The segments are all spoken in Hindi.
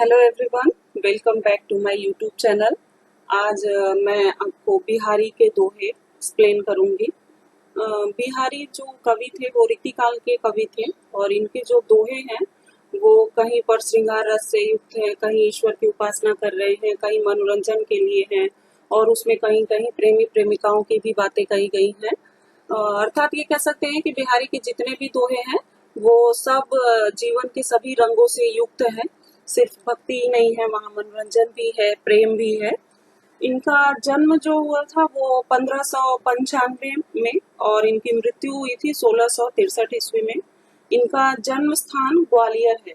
Hello everyone, welcome back to my YouTube channel. आज मैं आपको बिहारी के दोहे एक्सप्लेन करूंगी। बिहारी जो कवि थे वो रीतिकाल के कवि थे और इनके जो दोहे हैं वो कहीं पर श्रृंगार रस से युक्त है, कहीं ईश्वर की उपासना कर रहे हैं, कहीं मनोरंजन के लिए हैं और उसमें कहीं कहीं प्रेमी प्रेमिकाओं की भी बातें कही गई हैं। अर्थात ये कह सकते हैं कि बिहारी के जितने भी दोहे हैं वो सब जीवन के सभी रंगों से युक्त हैं। सिर्फ भक्ति ही नहीं है, वहाँ मनोरंजन भी है, प्रेम भी है। इनका जन्म जो हुआ था वो 1595 में और इनकी मृत्यु हुई थी 1663 ईस्वी में। इनका जन्म स्थान ग्वालियर है।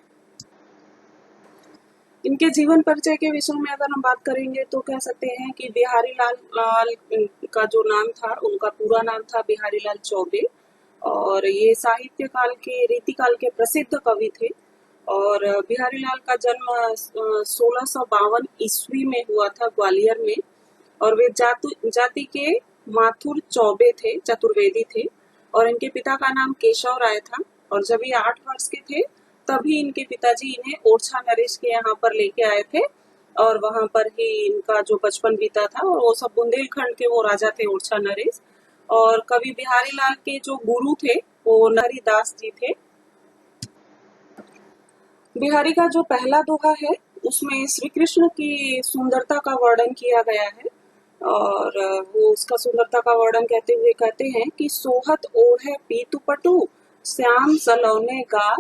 इनके जीवन परिचय के विषय में अगर हम बात करेंगे तो कह सकते हैं कि बिहारी लाल का जो नाम था, उनका पूरा नाम था बिहारी लाल चौबे और ये साहित्य काल के रीतिकाल के प्रसिद्ध कवि थे। और बिहारी लाल का जन्म 1652 ईस्वी में हुआ था ग्वालियर में और वे जाति के माथुर चौबे थे, चतुर्वेदी थे और इनके पिता का नाम केशव राय था। और जब ये 8 वर्ष के थे तभी इनके पिताजी इन्हें ओरछा नरेश के यहाँ पर लेके आए थे और वहां पर ही इनका जो बचपन बीता था। और वो सब बुंदेलखंड के वो राजा थे ओरछा नरेश। और कवि बिहारी लाल के जो गुरु थे वो नरहरि दास जी थे। बिहारी का जो पहला दोहा है उसमें श्री कृष्ण की सुंदरता का वर्णन किया गया है और वो उसका सुंदरता का वर्णन कहते हुए कहते हैं कि सोहत ओढ़े पीतु पटु श्याम सलौने गा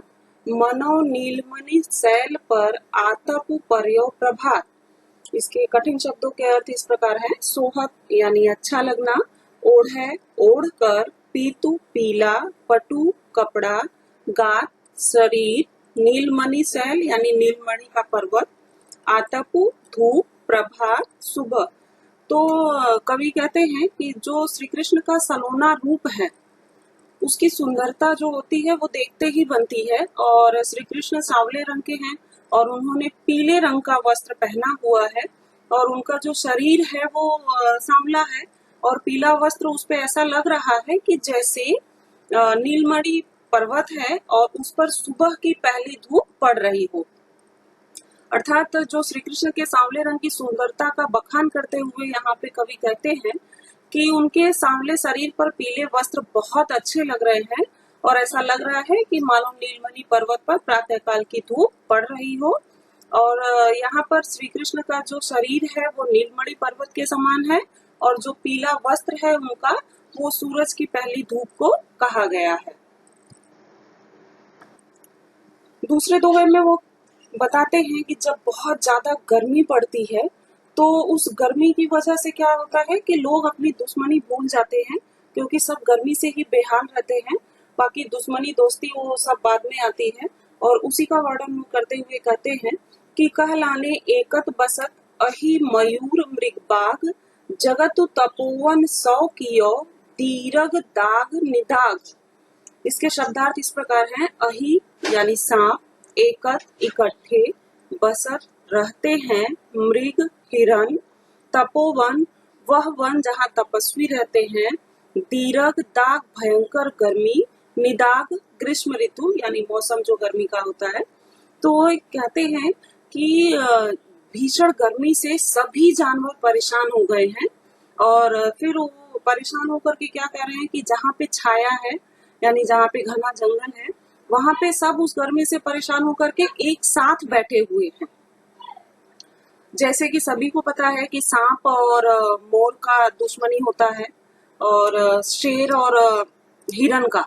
मनो नीलमणि शैल पर आतपु पर्यो प्रभात। इसके कठिन शब्दों के अर्थ इस प्रकार है। सोहत यानी अच्छा लगना, ओढ़े ओढ़कर, पीतु पीला, पटु कपड़ा, गात शरीर, नीलमणि शैल यानी नीलमणि का पर्वत, आतपु धूप, प्रभात सुबह। तो कवि कहते हैं कि जो श्री कृष्ण का सलोना रूप है उसकी सुंदरता जो होती है वो देखते ही बनती है। और श्री कृष्ण सांवले रंग के हैं और उन्होंने पीले रंग का वस्त्र पहना हुआ है और उनका जो शरीर है वो सांवला है और पीला वस्त्र उस पे ऐसा लग रहा है कि जैसे नीलमणि पर्वत है और उस पर सुबह की पहली धूप पड़ रही हो। अर्थात जो श्री कृष्ण के सांवले रंग की सुंदरता का बखान करते हुए यहाँ पे कवि कहते हैं कि उनके सांवले शरीर पर पीले वस्त्र बहुत अच्छे लग रहे हैं और ऐसा लग रहा है कि मानो नीलमणि पर्वत पर प्रातःकाल की धूप पड़ रही हो। और यहाँ पर श्री कृष्ण का जो शरीर है वो नीलमणि पर्वत के समान है और जो पीला वस्त्र है उनका वो सूरज की पहली धूप को कहा गया है। दूसरे दोहे में वो बताते हैं कि जब बहुत ज्यादा गर्मी पड़ती है तो उस गर्मी की वजह से क्या होता है कि लोग अपनी दुश्मनी भूल जाते हैं क्योंकि सब गर्मी से ही बेहाल रहते हैं। बाकी दुश्मनी दोस्ती वो सब बाद में आती है। और उसी का वर्णन करते हुए कहते हैं कि कहलाने एकत बसत अहि मयूर मृगबाग जगत तपोवन सौ कियो दीरग दाग निदाग। इसके शब्दार्थ इस प्रकार हैं। अहि यानी सांप, एकत इकट्ठे, बसत रहते हैं, मृग हिरण, तपोवन वह वन जहाँ तपस्वी रहते हैं, दीरग दाग भयंकर गर्मी, निदाग ग्रीष्म ऋतु यानी मौसम जो गर्मी का होता है। तो कहते हैं कि भीषण गर्मी से सभी जानवर परेशान हो गए हैं और फिर वो परेशान होकर के क्या कह रहे हैं कि जहाँ पे छाया है यानी जहाँ पे घना जंगल है वहां पे सब उस गर्मी से परेशान होकर के एक साथ बैठे हुए हैं। जैसे कि सभी को पता है कि सांप और मोर का दुश्मनी होता है और शेर और हिरन का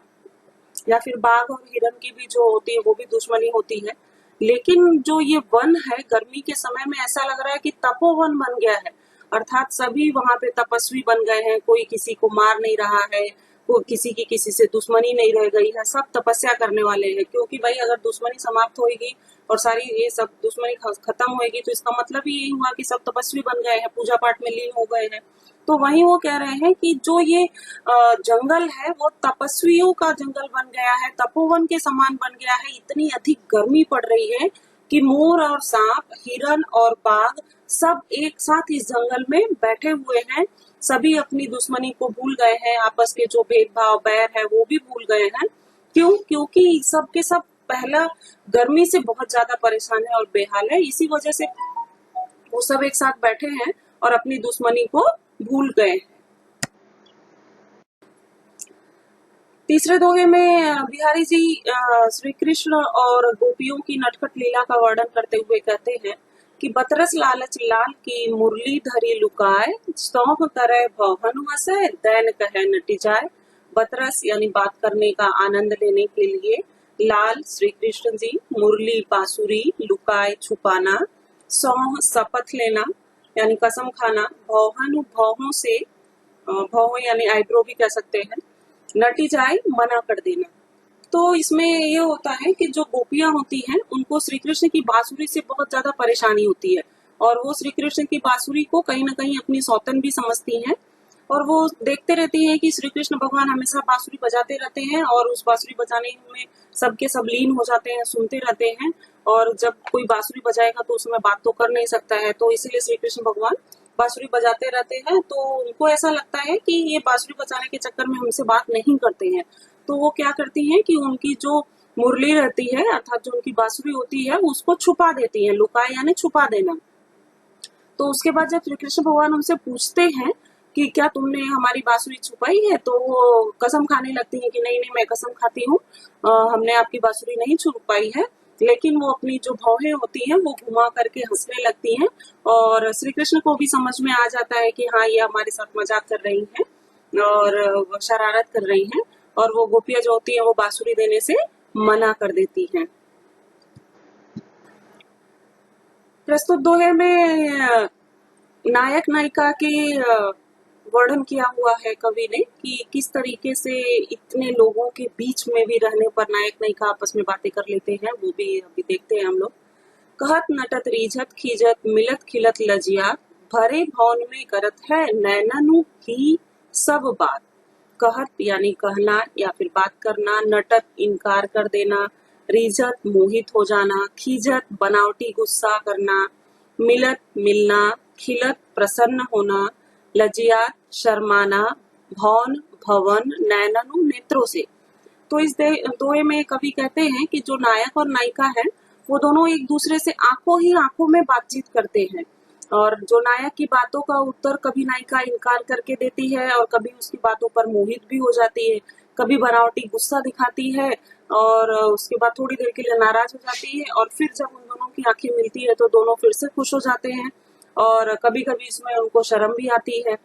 या फिर बाघ और हिरन की भी जो होती है वो भी दुश्मनी होती है। लेकिन जो ये वन है गर्मी के समय में ऐसा लग रहा है कि तपोवन बन गया है। अर्थात सभी वहां पे तपस्वी बन गए हैं, कोई किसी को मार नहीं रहा है, कोई किसी की किसी से दुश्मनी नहीं रह गई है, सब तपस्या करने वाले हैं। क्योंकि भाई अगर दुश्मनी समाप्त होगी और सारी ये सब दुश्मनी खत्म होगी तो इसका मतलब ही यही हुआ कि सब तपस्वी बन गए हैं, पूजा पाठ में लीन हो गए हैं। तो वहीं वो कह रहे हैं कि जो ये जंगल है वो तपस्वियों का जंगल बन गया है, तपोवन के समान बन गया है। इतनी अधिक गर्मी पड़ रही है कि मोर और सांप, हिरन और बाघ सब एक साथ इस जंगल में बैठे हुए हैं। सभी अपनी दुश्मनी को भूल गए हैं, आपस के जो भेदभाव बैर है वो भी भूल गए हैं। क्यों? क्योंकि सब के सब पहला गर्मी से बहुत ज्यादा परेशान है और बेहाल है, इसी वजह से वो सब एक साथ बैठे हैं और अपनी दुश्मनी को भूल गए हैं। तीसरे दोहे में बिहारी जी श्री कृष्ण और गोपियों की नटखट लीला का वर्णन करते हुए कहते हैं कि बतरस लालच लाल की मुरली धरी लुकाए, सौंफ करे भवन हंसे दैन कहे नटी जाए। बतरस यानी बात करने का आनंद लेने के लिए, लाल श्री कृष्ण जी, मुरली बांसुरी, लुकाए छुपाना, सौंह शपथ लेना यानी कसम खाना, भौहन भौहों से, भौह यानी आईब्रो भी कह सकते हैं, नटी जाए मना कर देना। तो इसमें ये होता है कि जो गोपियां होती हैं उनको श्री कृष्ण की बांसुरी से बहुत ज्यादा परेशानी होती है और वो श्री कृष्ण की बांसुरी को कहीं ना कहीं अपनी सौतन भी समझती हैं और वो देखते रहती हैं कि श्री कृष्ण भगवान हमेशा बांसुरी बजाते रहते हैं और उस बांसुरी बजाने में सबके सब लीन हो जाते हैं, सुनते रहते हैं और जब कोई बांसुरी बजाएगा तो उसमें बात तो कर नहीं सकता है, तो इसीलिए श्री कृष्ण भगवान बांसुरी बजाते रहते हैं। तो उनको ऐसा लगता है कि ये बांसुरी बजाने के चक्कर में हमसे बात नहीं करते हैं, तो वो क्या करती हैं कि उनकी जो मुरली रहती है अर्थात जो उनकी बांसुरी होती है उसको छुपा देती हैं, लुकाए यानी छुपा देना। तो उसके बाद जब श्री कृष्ण भगवान उनसे पूछते हैं कि क्या तुमने हमारी बांसुरी छुपाई है, तो वो कसम खाने लगती हैं कि नहीं नहीं मैं कसम खाती हूँ, हमने आपकी बांसुरी नहीं छुपाई है। लेकिन वो अपनी जो भौहें होती हैं वो घुमा करके हंसने लगती हैं और श्री कृष्ण को भी समझ में आ जाता है कि हाँ ये हमारे साथ मजाक कर रही हैं और शरारत कर रही हैं और वो गोपियां जो होती हैं वो बांसुरी देने से मना कर देती हैं। प्रस्तुत दोहे में नायक नायिका के वर्णन किया हुआ है कवि ने कि किस तरीके से इतने लोगों के बीच में भी रहने पर नायक नायिका आपस में बातें कर लेते हैं, वो भी अभी देखते हैं हम लोग। कहत नटत रीझत खीजत मिलत खिलत लजिया, भरे भवन में करत है नैननु ही सब बात। कहत यानी कहना या फिर बात करना, नटत इनकार कर देना, रीझत मोहित हो जाना, खीजत बनावटी गुस्सा करना, मिलत मिलना, खिलत प्रसन्न होना, लजियात शर्माना, भौन भवन, नैननु नेत्रों से। तो इस दोहे में कवि कहते हैं कि जो नायक और नायिका है वो दोनों एक दूसरे से आंखों ही आंखों में बातचीत करते हैं और जो नायक की बातों का उत्तर कभी नायिका इनकार करके देती है और कभी उसकी बातों पर मोहित भी हो जाती है, कभी बनावटी गुस्सा दिखाती है और उसके बाद थोड़ी देर के लिए नाराज हो जाती है और फिर जब उन दोनों की आंखें मिलती है तो दोनों फिर से खुश हो जाते हैं और कभी कभी इसमें उनको शर्म भी आती है।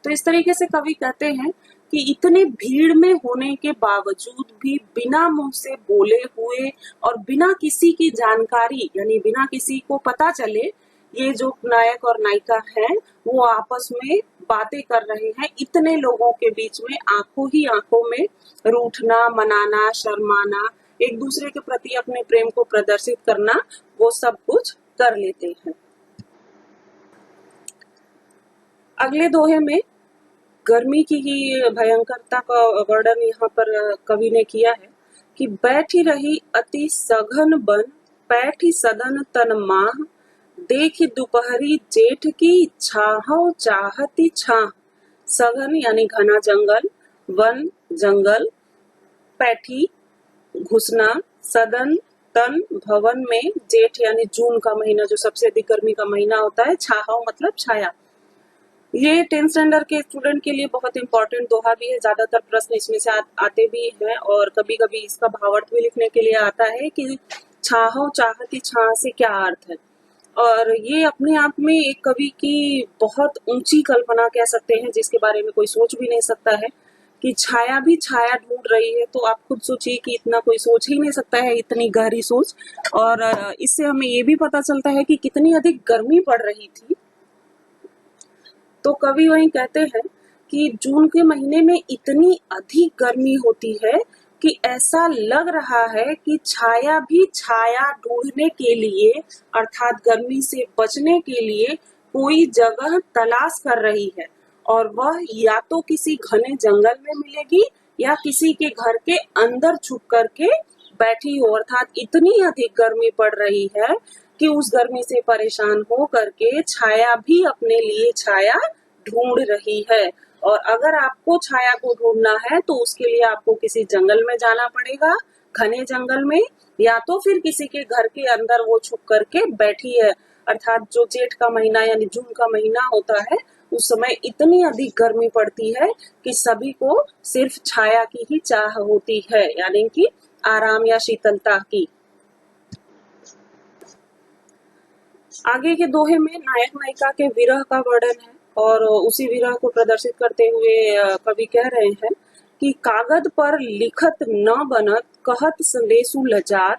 तो इस तरीके से कवि कहते हैं कि इतने भीड़ में होने के बावजूद भी बिना मुंह से बोले हुए और बिना किसी की जानकारी यानी बिना किसी को पता चले ये जो नायक और नायिका हैं वो आपस में बातें कर रहे हैं, इतने लोगों के बीच में आंखों ही आंखों में रूठना, मनाना, शर्माना, एक दूसरे के प्रति अपने प्रेम को प्रदर्शित करना, वो सब कुछ कर लेते हैं। अगले दोहे में गर्मी की भयंकरता का वर्णन यहाँ पर कवि ने किया है कि बैठी रही अति सघन बन, पैठी सदन तन माह, देखी दोपहरी जेठ की छाहव चाहती छाह। सघन यानी घना जंगल, वन जंगल, पैठी घुसना, सदन तन भवन में, जेठ यानी जून का महीना जो सबसे अधिक गर्मी का महीना होता है, छाहव मतलब छाया। ये 10th स्टैंडर्ड के स्टूडेंट के लिए बहुत इंपॉर्टेंट दोहा भी है, ज्यादातर प्रश्न इसमें से आते भी हैं और कभी कभी इसका भावार्थ भी लिखने के लिए आता है कि छाहो चाहती छाह से क्या अर्थ है। और ये अपने आप में एक कवि की बहुत ऊंची कल्पना कह सकते हैं जिसके बारे में कोई सोच भी नहीं सकता है कि छाया भी छाया ढूंढ रही है। तो आप खुद सोचिए कि इतना कोई सोच ही नहीं सकता है, इतनी गहरी सोच। और इससे हमें ये भी पता चलता है कि कितनी अधिक गर्मी पड़ रही थी। तो कवि वही कहते हैं कि जून के महीने में इतनी अधिक गर्मी होती है कि ऐसा लग रहा है कि छाया भी छाया ढूंढने के लिए अर्थात गर्मी से बचने के लिए कोई जगह तलाश कर रही है और वह या तो किसी घने जंगल में मिलेगी या किसी के घर के अंदर छुप करके बैठी हो। अर्थात इतनी अधिक गर्मी पड़ रही है कि उस गर्मी से परेशान हो करके छाया भी अपने लिए छाया ढूंढ रही है। और अगर आपको छाया को ढूंढना है तो उसके लिए आपको किसी जंगल में जाना पड़ेगा घने जंगल में या तो फिर किसी के घर के अंदर वो छुप करके बैठी है। अर्थात जो जेठ का महीना यानी जून का महीना होता है, उस समय इतनी अधिक गर्मी पड़ती है कि सभी को सिर्फ छाया की ही चाह होती है, यानी कि आराम या शीतलता की। आगे के दोहे में नायक नायिका के विरह का वर्णन है और उसी विरह को प्रदर्शित करते हुए कवि कह रहे हैं कि कागज पर लिखत न बनत, कहत संदेशु लजात,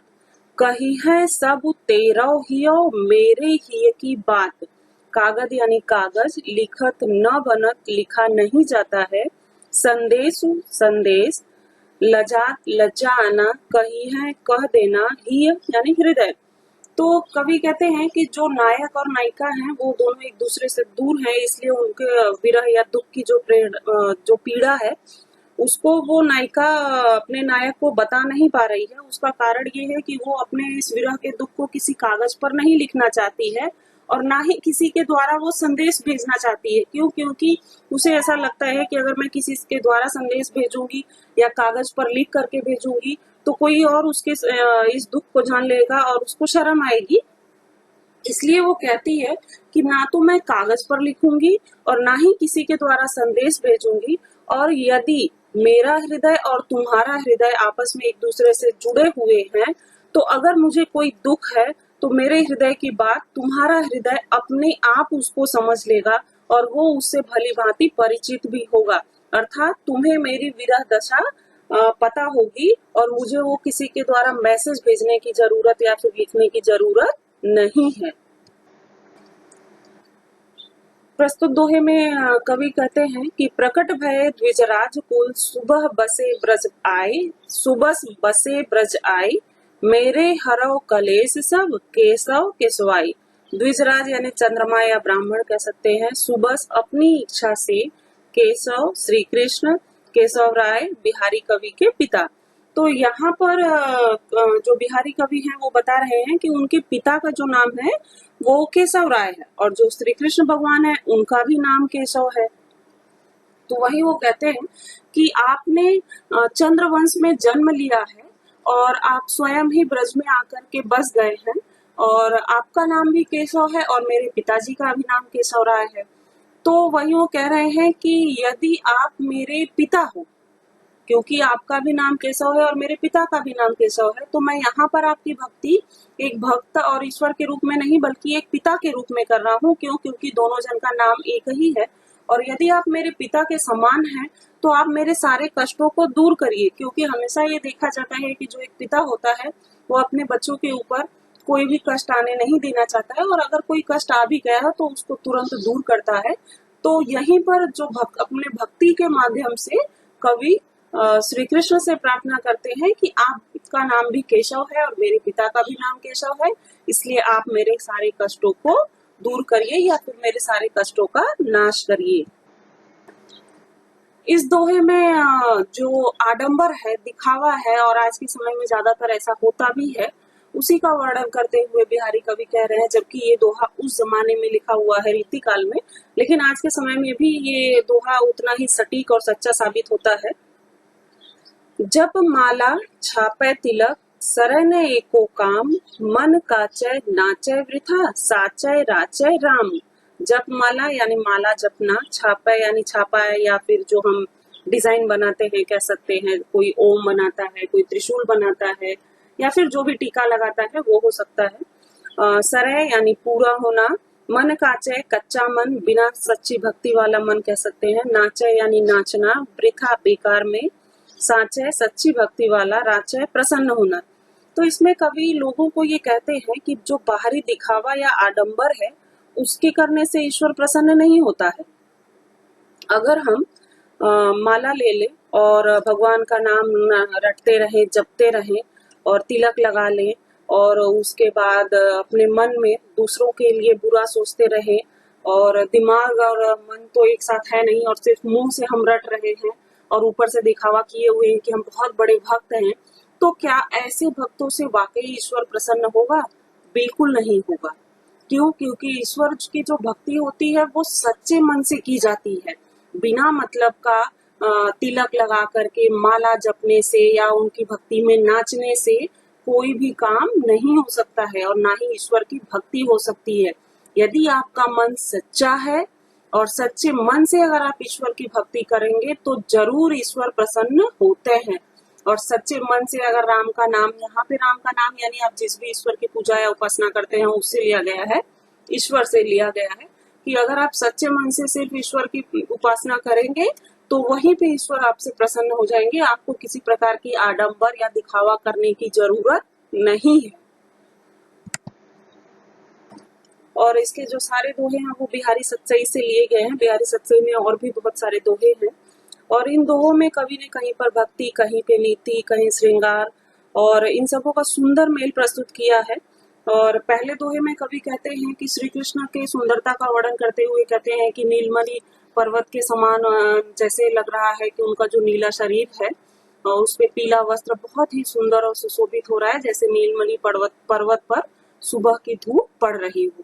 कही है सब तेरह हियो, मेरे ही की बात। कागज यानी कागज, लिखत न बनत लिखा नहीं जाता है, संदेशु संदेश, लजात लज्जा आना, कही है कह देना, ही यानी हृदय। तो कवि कहते हैं कि जो नायक और नायिका हैं वो दोनों एक दूसरे से दूर हैं, इसलिए उनके विरह या दुख की जो पीड़ा है उसको वो नायिका अपने नायक को बता नहीं पा रही है। उसका कारण ये है कि वो अपने इस विरह के दुख को किसी कागज पर नहीं लिखना चाहती है और ना ही किसी के द्वारा वो संदेश भेजना चाहती है। क्यों? क्योंकि उसे ऐसा लगता है कि अगर मैं किसी के द्वारा संदेश भेजूंगी या कागज पर लिख करके भेजूंगी तो कोई और उसके इस दुख को जान लेगा और उसको शर्म आएगी। इसलिए वो कहती है कि ना तो मैं कागज पर लिखूंगी और ना ही किसी के द्वारा संदेश भेजूंगी, और यदि मेरा हृदय और तुम्हारा हृदय आपस में एक दूसरे से जुड़े हुए हैं तो अगर मुझे कोई दुख है तो मेरे हृदय की बात तुम्हारा हृदय अपने आप उसको समझ लेगा और वो उससे भली भांति परिचित भी होगा। अर्थात तुम्हें मेरी विरह दशा पता होगी और मुझे वो किसी के द्वारा मैसेज भेजने की जरूरत या फिर लिखने की जरूरत नहीं है। प्रस्तुत दोहे में कवि कहते हैं कि प्रकट भय द्विजराज कुल, सुबह बसे ब्रज आए, सुबस बसे ब्रज आए, मेरे हरव कलेश सब, केशव केशवाई। द्विजराज यानी चंद्रमा या ब्राह्मण कह सकते हैं, सुबस अपनी इच्छा से, केशव श्री कृष्ण, केशव राय बिहारी कवि के पिता। तो यहाँ पर जो बिहारी कवि हैं वो बता रहे हैं कि उनके पिता का जो नाम है वो केशव राय है और जो श्री कृष्ण भगवान है उनका भी नाम केशव है। तो वही वो कहते हैं कि आपने चंद्रवंश में जन्म लिया है और आप स्वयं ही ब्रज में आकर के बस गए हैं और आपका नाम भी केशव है और मेरे पिताजी का भी नाम केशव राय है। तो वही वो कह रहे हैं कि यदि आप मेरे पिता हो, क्योंकि आपका भी नाम केशव है और मेरे पिता का भी नाम केशव है, तो मैं यहाँ पर आपकी भक्ति एक भक्त और ईश्वर के रूप में नहीं बल्कि एक पिता के रूप में कर रहा हूँ। क्यों? क्योंकि दोनों जन का नाम एक ही है और यदि आप मेरे पिता के समान हैं तो आप मेरे सारे कष्टों को दूर करिए। क्योंकि हमेशा ये देखा जाता है कि जो एक पिता होता है वो अपने बच्चों के ऊपर कोई भी कष्ट आने नहीं देना चाहता है और अगर कोई कष्ट आ भी गया तो उसको तुरंत दूर करता है। तो यहीं पर जो अपने भक्ति के माध्यम से कवि श्री कृष्ण से प्रार्थना करते हैं कि आपका नाम भी केशव है और मेरे पिता का भी नाम केशव है, इसलिए आप मेरे सारे कष्टों को दूर करिए या फिर मेरे सारे कष्टों का नाश करिए। इस दोहे में जो आडंबर है, दिखावा है और आज के समय में ज्यादातर ऐसा होता भी है, उसी का वर्णन करते हुए बिहारी कवि कह रहे हैं। जबकि ये दोहा उस जमाने में लिखा हुआ है रीतिकाल में, लेकिन आज के समय में भी ये दोहा उतना ही सटीक और सच्चा साबित होता है। जप माला छापै तिलक, सरन एको काम, मन काचय नाचय वृथा, साचय राचय राम। जप माला यानी माला जपना, छापै यानी छापा है या फिर जो हम डिजाइन बनाते हैं कह सकते हैं, कोई ओम बनाता है, कोई त्रिशूल बनाता है या फिर जो भी टीका लगाता है वो हो सकता है। सरय यानी पूरा होना, मन काचय कच्चा मन, बिना सच्ची भक्ति वाला मन कह सकते हैं, नाचय यानी नाचना, वृथा बेकार में, साचय सच्ची भक्ति वाला, राचय प्रसन्न होना। तो इसमें कवि लोगों को ये कहते हैं कि जो बाहरी दिखावा या आडंबर है उसके करने से ईश्वर प्रसन्न नहीं होता है। अगर हम माला ले ले और भगवान का नाम रटते रहे, जपते रहे और तिलक लगा ले और उसके बाद अपने मन में दूसरों के लिए बुरा सोचते रहे और दिमाग और मन तो एक साथ है नहीं और सिर्फ मुंह से हम रट रहे हैं और ऊपर से दिखावा किए हुए हैं कि हम बहुत बड़े भक्त हैं, तो क्या ऐसे भक्तों से वाकई ईश्वर प्रसन्न होगा? बिल्कुल नहीं होगा। क्यों? क्योंकि ईश्वर की जो भक्ति होती है वो सच्चे मन से की जाती है, बिना मतलब का, तिलक लगा करके, माला जपने से या उनकी भक्ति में नाचने से कोई भी काम नहीं हो सकता है और ना ही ईश्वर की भक्ति हो सकती है। यदि आपका मन सच्चा है और सच्चे मन से अगर आप ईश्वर की भक्ति करेंगे तो जरूर ईश्वर प्रसन्न होते हैं। और सच्चे मन से अगर राम का नाम, यहाँ पे राम का नाम यानी आप जिस भी ईश्वर की पूजा या उपासना करते हैं उससे लिया गया है, ईश्वर से लिया गया है कि अगर आप सच्चे मन से सिर्फ ईश्वर की उपासना करेंगे तो वहीं पे ईश्वर आपसे प्रसन्न हो जाएंगे। आपको किसी प्रकार की आडंबर या दिखावा करने की जरूरत नहीं है। और इसके जो सारे दोहे हैं वो बिहारी सतसई से लिए गए हैं। बिहारी सतसई में और भी बहुत सारे दोहे हैं और इन दोहों में कवि ने कहीं पर भक्ति, कहीं पे नीति, कहीं श्रृंगार और इन सबों का सुंदर मेल प्रस्तुत किया है। और पहले दोहे में कवि कहते हैं कि श्री कृष्ण के सुंदरता का वर्णन करते हुए कहते हैं कि नीलमणि पर्वत के समान जैसे लग रहा है कि उनका जो नीला शरीर है और उस पे पीला वस्त्र बहुत ही सुंदर और सुशोभित हो रहा है, जैसे नीलमणि पर्वत पर सुबह की धूप पड़ रही हो।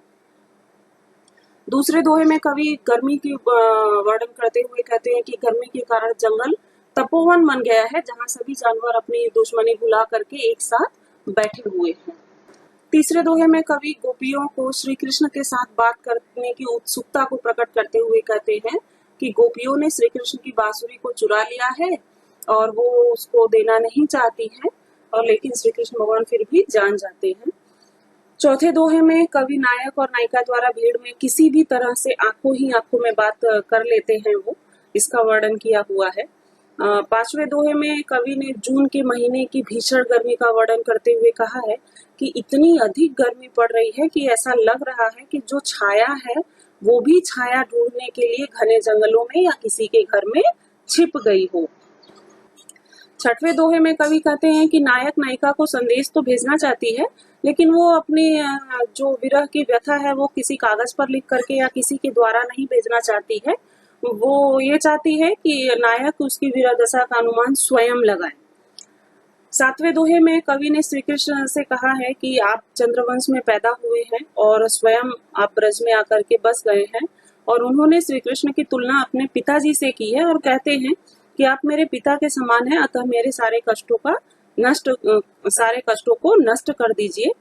दूसरे दोहे में कवि गर्मी की वर्णन करते हुए कहते हैं कि गर्मी के कारण जंगल तपोवन बन गया है, जहाँ सभी जानवर अपनी दुश्मनी भुला करके एक साथ बैठे हुए हैं। तीसरे दोहे में कवि गोपियों को श्री कृष्ण के साथ बात करने की उत्सुकता को प्रकट करते हुए कहते हैं कि गोपियों ने श्री कृष्ण की बांसुरी को चुरा लिया है और वो उसको देना नहीं चाहती है, और लेकिन श्री कृष्ण भगवान फिर भी जान जाते हैं। चौथे दोहे में कवि नायक और नायिका द्वारा भीड़ में किसी भी तरह से आंखों ही आंखों में बात कर लेते हैं, वो इसका वर्णन किया हुआ है। पांचवें दोहे में कवि ने जून के महीने की भीषण गर्मी का वर्णन करते हुए कहा है कि इतनी अधिक गर्मी पड़ रही है कि ऐसा लग रहा है कि जो छाया है वो भी छाया ढूंढने के लिए घने जंगलों में या किसी के घर में छिप गई हो। छठवें दोहे में कवि कहते हैं कि नायक नायिका को संदेश तो भेजना चाहती है, लेकिन वो अपनी जो विरह की व्यथा है वो किसी कागज पर लिख करके या किसी के द्वारा नहीं भेजना चाहती है। वो ये चाहती है कि नायक उसकी विरह दशा का अनुमान स्वयं लगाए। सातवें दोहे में कवि ने श्री कृष्ण से कहा है कि आप चंद्रवंश में पैदा हुए हैं और स्वयं आप ब्रज में आकर के बस गए हैं, और उन्होंने श्री कृष्ण की तुलना अपने पिताजी से की है और कहते हैं कि आप मेरे पिता के समान हैं, अतः मेरे सारे कष्टों को नष्ट कर दीजिए।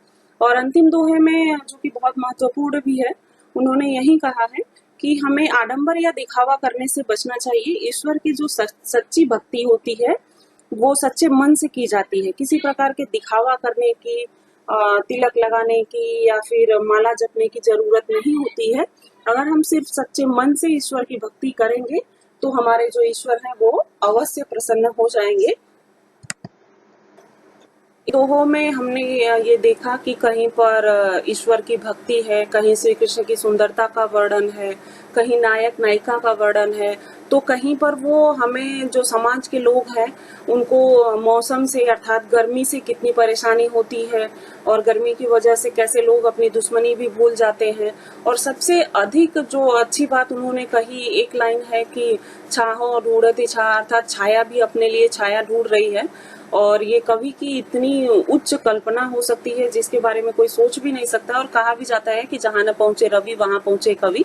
और अंतिम दोहे में जो कि बहुत महत्वपूर्ण भी है, उन्होंने यही कहा है कि हमें आडंबर या दिखावा करने से बचना चाहिए। ईश्वर की जो सच्ची भक्ति होती है वो सच्चे मन से की जाती है। किसी प्रकार के दिखावा करने की, तिलक लगाने की या फिर माला जपने की जरूरत नहीं होती है। अगर हम सिर्फ सच्चे मन से ईश्वर की भक्ति करेंगे तो हमारे जो ईश्वर हैं वो अवश्य प्रसन्न हो जाएंगे। दोहों में हमने ये देखा कि कहीं पर ईश्वर की भक्ति है, कहीं श्री कृष्ण की सुंदरता का वर्णन है, कहीं नायक नायिका का वर्णन है, तो कहीं पर वो हमें जो समाज के लोग हैं उनको मौसम से अर्थात गर्मी से कितनी परेशानी होती है और गर्मी की वजह से कैसे लोग अपनी दुश्मनी भी भूल जाते हैं। और सबसे अधिक जो अच्छी बात उन्होंने कही, एक लाइन है कि छाहो ढूंढती छा, अर्थात छाया भी अपने लिए छाया ढूंढ रही है। और ये कवि की इतनी उच्च कल्पना हो सकती है जिसके बारे में कोई सोच भी नहीं सकता। और कहा भी जाता है कि जहाँ न पहुंचे रवि वहां पहुंचे कवि।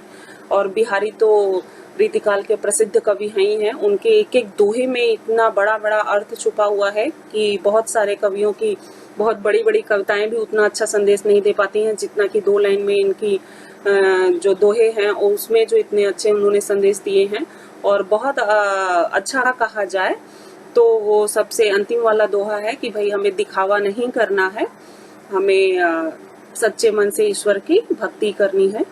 और बिहारी तो रीतिकाल के प्रसिद्ध कवि हैं ही हैं। उनके एक एक दोहे में इतना बड़ा बड़ा अर्थ छुपा हुआ है कि बहुत सारे कवियों की बहुत बड़ी बड़ी कविताएं भी उतना अच्छा संदेश नहीं दे पाती हैं जितना कि 2 लाइन में इनकी जो दोहे हैं उसमें जो इतने अच्छे उन्होंने संदेश दिए हैं। और बहुत अच्छा कहा जाए तो वो सबसे अंतिम वाला दोहा है कि भाई हमें दिखावा नहीं करना है, हमें सच्चे मन से ईश्वर की भक्ति करनी है।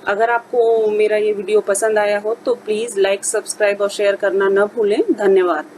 अगर आपको मेरा ये वीडियो पसंद आया हो तो प्लीज लाइक, सब्सक्राइब और शेयर करना न भूलें। धन्यवाद।